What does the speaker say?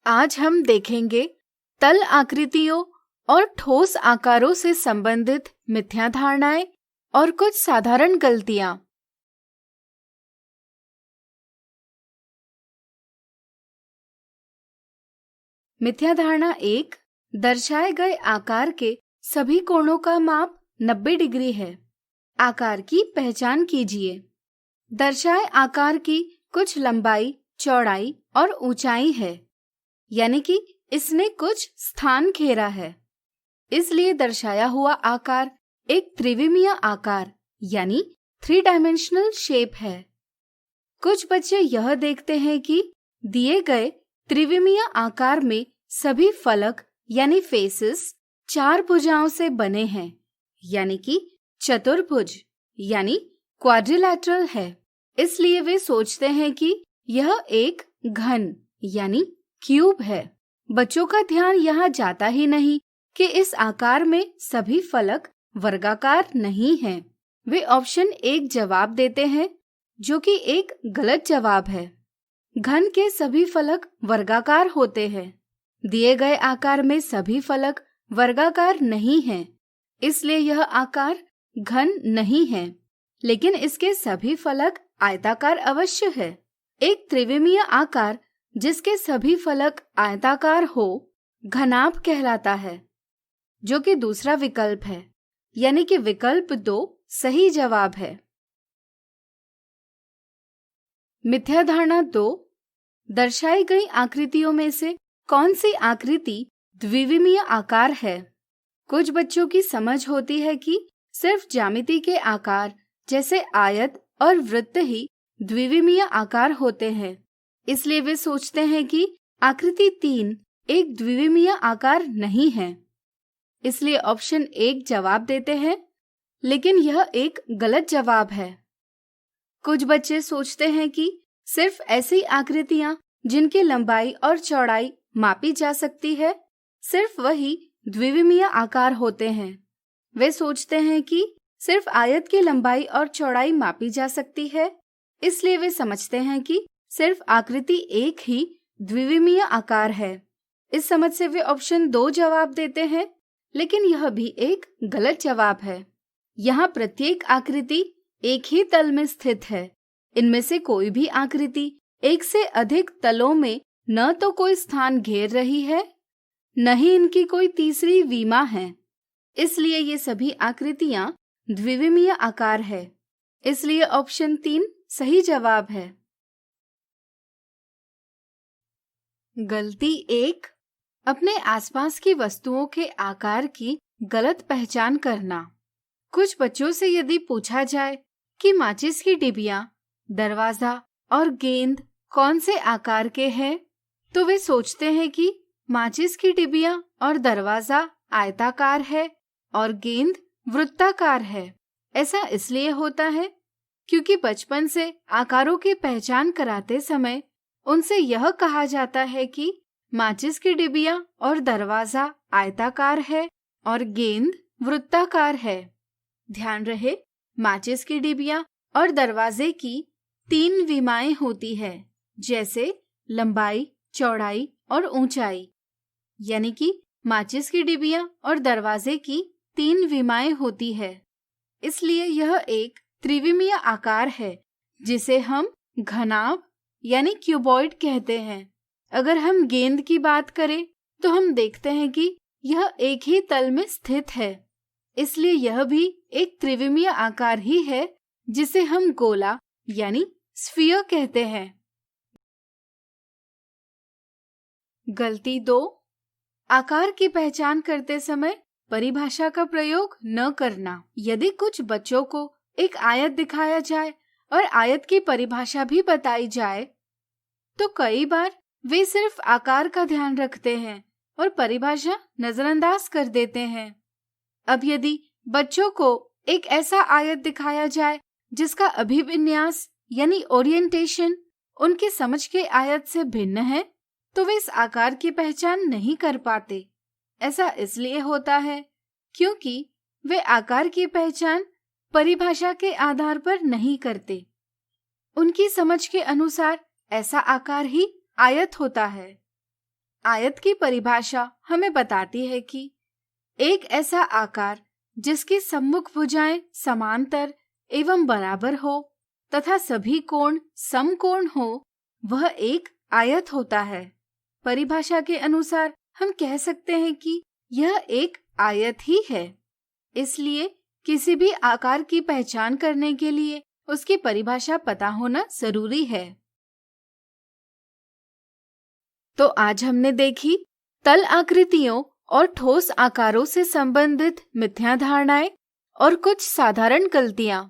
आज हम देखेंगे तल आकृतियों और ठोस आकारों से संबंधित मिथ्या धारणाएं और कुछ साधारण गलतियां। मिथ्या धारणा 1, दर्शाए गए आकार के सभी कोणों का माप 90 डिग्री है। आकार की पहचान कीजिए। दर्शाए आकार की कुछ लंबाई, चौड़ाई और ऊंचाई है, यानी कि इसने कुछ स्थान घेरा है। इसलिए दर्शाया हुआ आकार एक त्रिविमीय आकार यानी 3 डायमेंशनल शेप है। कुछ बच्चे यह देखते हैं कि दिए गए त्रिविमीय आकार में सभी फलक यानी फेसेस 4 भुजाओं से बने हैं, यानी कि चतुर्भुज यानी क्वाड्रिलैटरल है। इसलिए वे सोचते हैं कि यह एक घन यानी क्यूब है। बच्चों का ध्यान यहाँ जाता ही नहीं कि इस आकार में सभी फलक वर्गाकार नहीं हैं। वे ऑप्शन 1 जवाब देते हैं, जो कि एक गलत जवाब है। घन के सभी फलक वर्गाकार होते हैं। दिए गए आकार में सभी फलक वर्गाकार नहीं हैं, इसलिए यह आकार घन नहीं है, लेकिन इसके सभी फलक आयताकार अवश्य है। एक त्रिविमीय आकार जिसके सभी फलक आयताकार हो घनाभ कहलाता है, जो कि दूसरा विकल्प है, यानी कि विकल्प 2 सही जवाब है। मिथ्या धारणा 2, दर्शाई गई आकृतियों में से कौन सी आकृति द्विविमीय आकार है? कुछ बच्चों की समझ होती है कि सिर्फ ज्यामिति के आकार जैसे आयत और वृत्त ही द्विविमीय आकार होते हैं, इसलिए वे सोचते हैं कि आकृति 3 एक द्विविमीय आकार नहीं है। इसलिए ऑप्शन 1 जवाब देते हैं, लेकिन यह एक गलत जवाब है। कुछ बच्चे सोचते हैं कि सिर्फ ऐसी आकृतियां जिनकी लंबाई और चौड़ाई मापी जा सकती है, सिर्फ वही द्विविमीय आकार होते हैं। वे सोचते हैं कि सिर्फ आयत की लंबाई और चौड़ाई मापी जा सकती है, इसलिए वे समझते हैं कि सिर्फ आकृति 1 ही द्विविमीय आकार है। इस समझ से वे ऑप्शन 2 जवाब देते हैं, लेकिन यह भी एक गलत जवाब है। यहाँ प्रत्येक आकृति एक ही तल में स्थित है। इनमें से कोई भी आकृति एक से अधिक तलों में न तो कोई स्थान घेर रही है, न ही इनकी कोई तीसरी विमा है। इसलिए ये सभी आकृतियां द्विविमीय आकार है। इसलिए ऑप्शन 3 सही जवाब है। गलती 1, अपने आसपास की वस्तुओं के आकार की गलत पहचान करना। कुछ बच्चों से यदि पूछा जाए कि माचिस की डिबिया, दरवाजा और गेंद कौन से आकार के हैं, तो वे सोचते हैं कि माचिस की डिबिया और दरवाजा आयताकार है और गेंद वृत्ताकार है। ऐसा इसलिए होता है क्योंकि बचपन से आकारों की पहचान कराते समय उनसे यह कहा जाता है कि माचिस की डिबिया और दरवाजा आयताकार है और गेंद वृत्ताकार है। ध्यान रहे, माचिस की डिबिया और दरवाजे की 3 विमाएं होती है, जैसे लंबाई, चौड़ाई और ऊंचाई। यानी कि माचिस की डिबिया और दरवाजे की 3 विमाएं होती है, इसलिए यह एक त्रिविमीय आकार है, जिसे हम घनाभ यानी क्यूबॉइड कहते हैं। अगर हम गेंद की बात करें तो हम देखते हैं कि यह एक ही तल में स्थित है, इसलिए यह भी एक त्रिविमीय आकार ही है, जिसे हम गोला यानी स्फीयर कहते हैं। गलती 2, आकार की पहचान करते समय परिभाषा का प्रयोग न करना। यदि कुछ बच्चों को एक आयत दिखाया जाए और आयत की परिभाषा भी बताई जाए, तो कई बार वे सिर्फ आकार का ध्यान रखते हैं और परिभाषा नजरअंदाज कर देते हैं। अब यदि बच्चों को एक ऐसा आयत दिखाया जाए जिसका अभिविन्यास यानी ओरिएंटेशन उनकी समझ के आयत से भिन्न है, तो वे इस आकार की पहचान नहीं कर पाते। ऐसा इसलिए होता है क्योंकि वे आकार की पहचान परिभाषा के आधार पर नहीं करते। उनकी समझ के अनुसार ऐसा आकार ही आयत होता है। आयत की परिभाषा हमें बताती है कि एक ऐसा आकार जिसकी सम्मुख भुजाएं समांतर एवं बराबर हो तथा सभी कोण समकोण हो, वह एक आयत होता है। परिभाषा के अनुसार हम कह सकते हैं कि यह एक आयत ही है। इसलिए किसी भी आकार की पहचान करने के लिए उसकी परिभाषा पता होना जरूरी है। तो आज हमने देखी तल आकृतियों और ठोस आकारों से संबंधित मिथ्या धारणाएं और कुछ साधारण गलतियां।